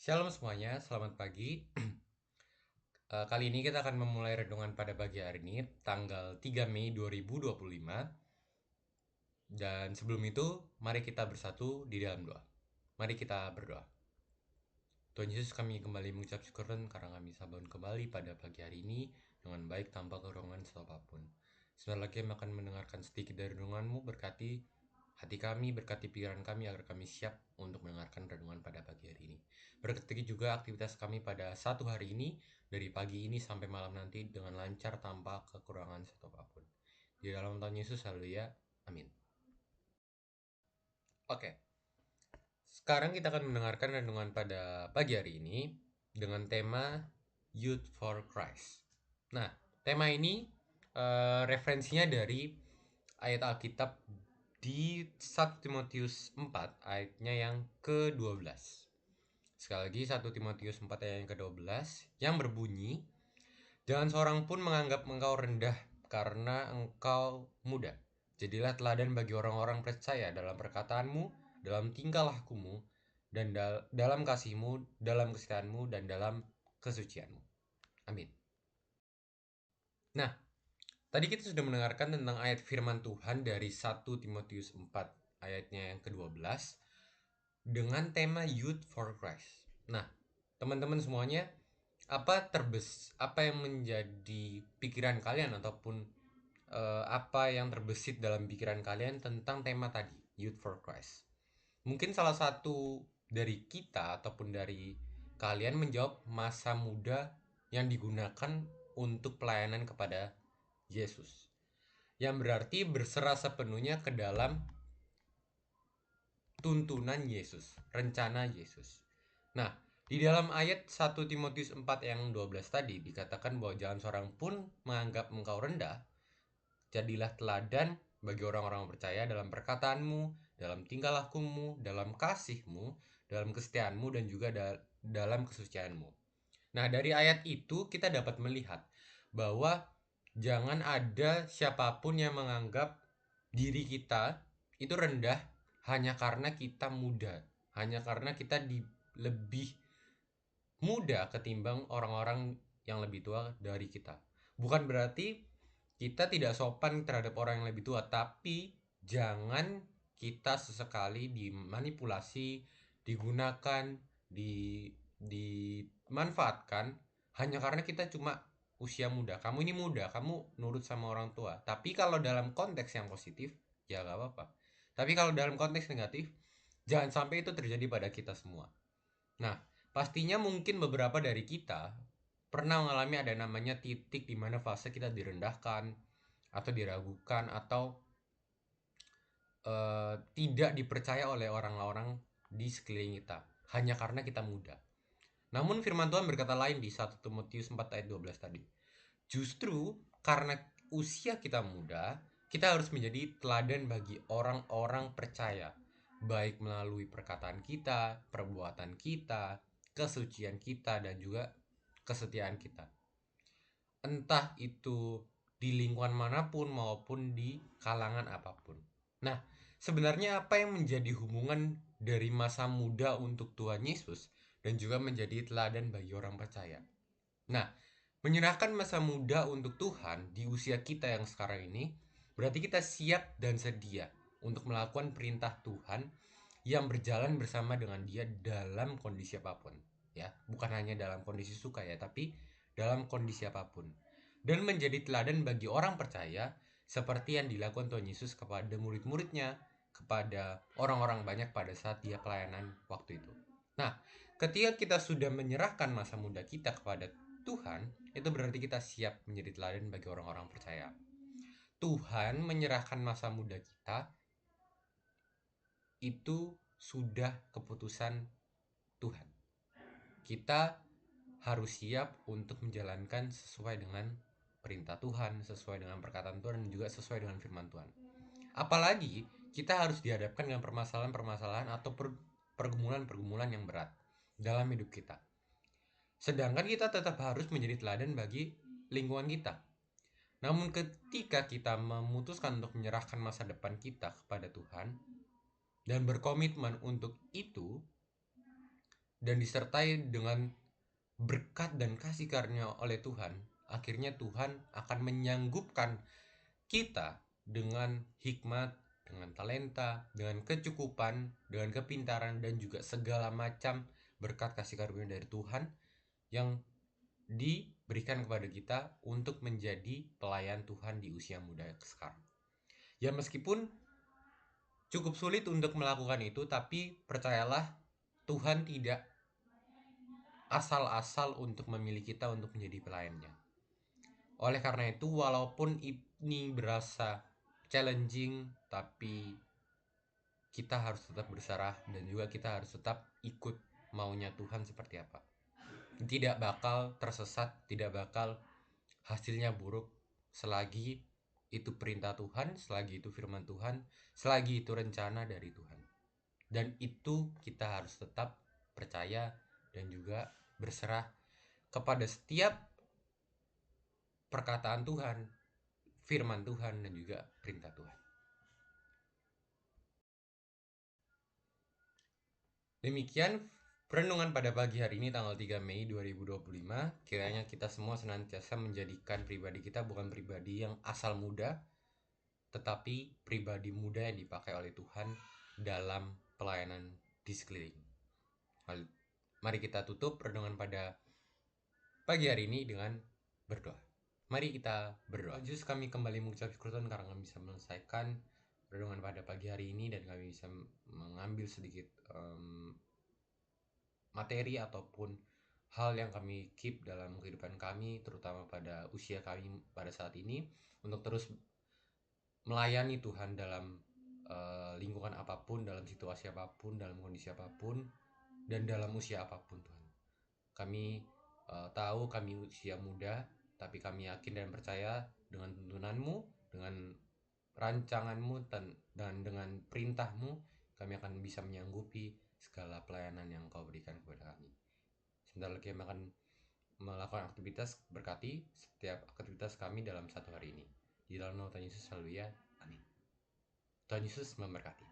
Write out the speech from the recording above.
Shalom semuanya, selamat pagi. Kali ini kita akan memulai renungan pada pagi hari ini, tanggal 3 Mei 2025. Dan sebelum itu, mari kita bersatu di dalam doa. Mari kita berdoa. Tuhan Yesus, kami kembali mengucap syukur karena kami bisa bangun kembali pada pagi hari ini dengan baik tanpa kekurangan apapun. Sebentar lagi kami akan mendengarkan sedikit dari renungan-Mu, berkati hati kami, berkati pikiran kami agar kami siap untuk mendengarkan renungan pada pagi hari ini. Berkati juga aktivitas kami pada satu hari ini, dari pagi ini sampai malam nanti dengan lancar tanpa kekurangan apapun. Di dalam Tuhan Yesus, haleluya, amin. Oke, sekarang kita akan mendengarkan renungan pada pagi hari ini dengan tema Youth for Christ. Nah, tema ini referensinya dari ayat Alkitab di 1 Timotius 4 ayatnya yang ke-12. Sekali lagi 1 Timotius 4 ayat yang ke-12 yang berbunyi, "Jangan seorang pun menganggap engkau rendah karena engkau muda. Jadilah teladan bagi orang-orang percaya dalam perkataanmu, dalam tingkah lakumu, dan dalam kasihmu, dalam kesetiaanmu, dan dalam kesucianmu." Amin. Nah, tadi kita sudah mendengarkan tentang ayat firman Tuhan dari 1 Timotius 4 ayatnya yang ke-12 dengan tema Youth for Christ. Nah, teman-teman semuanya, apa yang menjadi pikiran kalian ataupun apa yang terbesit dalam pikiran kalian tentang tema tadi, Youth for Christ? Mungkin salah satu dari kita ataupun dari kalian menjawab masa muda yang digunakan untuk pelayanan kepada Yesus, yang berarti berserah sepenuhnya ke dalam tuntunan Yesus, rencana Yesus. Nah, di dalam ayat 1 Timotius 4 yang 12 tadi dikatakan bahwa jangan seorang pun menganggap engkau rendah, jadilah teladan bagi orang-orang percaya dalam perkataanmu, dalam tingkah lakumu, dalam kasihmu, dalam kesetiaanmu, dan juga dalam kesucianmu. Nah, dari ayat itu kita dapat melihat bahwa jangan ada siapapun yang menganggap diri kita itu rendah hanya karena kita muda, hanya karena kita lebih muda ketimbang orang-orang yang lebih tua dari kita. Bukan berarti kita tidak sopan terhadap orang yang lebih tua, tapi jangan kita sesekali dimanipulasi, digunakan, dimanfaatkan hanya karena kita cuma usia muda. Kamu ini muda, kamu nurut sama orang tua. Tapi kalau dalam konteks yang positif, ya gak apa-apa. Tapi kalau dalam konteks negatif, jangan sampai itu terjadi pada kita semua. Nah, pastinya mungkin beberapa dari kita pernah mengalami ada namanya titik di mana fase kita direndahkan atau diragukan atau tidak dipercaya oleh orang-orang di sekeliling kita hanya karena kita muda. Namun firman Tuhan berkata lain di 1 Timotius 4 ayat 12 tadi. Justru karena usia kita muda, kita harus menjadi teladan bagi orang-orang percaya, baik melalui perkataan kita, perbuatan kita, kesucian kita, dan juga kesetiaan kita. Entah itu di lingkungan manapun maupun di kalangan apapun. Nah, sebenarnya apa yang menjadi hubungan dari masa muda untuk Tuhan Yesus dan juga menjadi teladan bagi orang percaya? Nah, menyerahkan masa muda untuk Tuhan di usia kita yang sekarang ini berarti kita siap dan sedia untuk melakukan perintah Tuhan yang berjalan bersama dengan Dia dalam kondisi apapun, ya. Bukan hanya dalam kondisi suka ya, tapi dalam kondisi apapun. Dan menjadi teladan bagi orang percaya seperti yang dilakukan Tuhan Yesus kepada murid-muridnya, kepada orang-orang banyak pada saat Dia pelayanan waktu itu. Nah, ketika kita sudah menyerahkan masa muda kita kepada Tuhan, itu berarti kita siap menjadi teladan bagi orang-orang percaya. Tuhan menyerahkan masa muda kita itu sudah keputusan Tuhan. Kita harus siap untuk menjalankan sesuai dengan perintah Tuhan, sesuai dengan perkataan Tuhan, dan juga sesuai dengan firman Tuhan. Apalagi kita harus dihadapkan dengan permasalahan-permasalahan atau pergumulan-pergumulan yang berat dalam hidup kita. Sedangkan kita tetap harus menjadi teladan bagi lingkungan kita. Namun ketika kita memutuskan untuk menyerahkan masa depan kita kepada Tuhan dan berkomitmen untuk itu, dan disertai dengan berkat dan kasih karunia oleh Tuhan, akhirnya Tuhan akan menyanggupkan kita dengan hikmat, dengan talenta, dengan kecukupan, dengan kepintaran, dan juga segala macam berkat kasih karunia dari Tuhan yang diberikan kepada kita untuk menjadi pelayan Tuhan di usia muda sekarang. Ya meskipun cukup sulit untuk melakukan itu, tapi percayalah Tuhan tidak asal-asal untuk memilih kita untuk menjadi pelayannya. Oleh karena itu, walaupun ini berasa challenging, tapi kita harus tetap berserah dan juga kita harus tetap ikut maunya Tuhan seperti apa. Tidak bakal tersesat, tidak bakal hasilnya buruk selagi itu perintah Tuhan, selagi itu firman Tuhan, selagi itu rencana dari Tuhan. Dan itu kita harus tetap percaya dan juga berserah kepada setiap perkataan Tuhan, firman Tuhan, dan juga perintah Tuhan. Demikian perenungan pada pagi hari ini tanggal 3 Mei 2025. Kiranya kita semua senantiasa menjadikan pribadi kita bukan pribadi yang asal muda, tetapi pribadi muda yang dipakai oleh Tuhan dalam pelayanan di sekeliling. Mari kita tutup renungan pada pagi hari ini dengan berdoa. Mari kita berdoa. Jus kami kembali mengucap syukur Tuhan karena kami bisa menyelesaikan renungan pada pagi hari ini dan kami bisa mengambil sedikit materi ataupun hal yang kami keep dalam kehidupan kami, terutama pada usia kami pada saat ini, untuk terus melayani Tuhan dalam lingkungan apapun, dalam situasi apapun, dalam kondisi apapun, dan dalam usia apapun Tuhan. Kami tahu kami usia muda, tapi kami yakin dan percaya dengan tuntunanmu, dengan rancanganmu, dan dengan perintahmu, kami akan bisa menyanggupi segala pelayanan yang kau berikan kepada kami. Sebentar lagi kami akan melakukan aktivitas, berkati setiap aktivitas kami dalam satu hari ini. Di dalam nama Tuhan Yesus, haleluya, amin. Tuhan Yesus memberkati.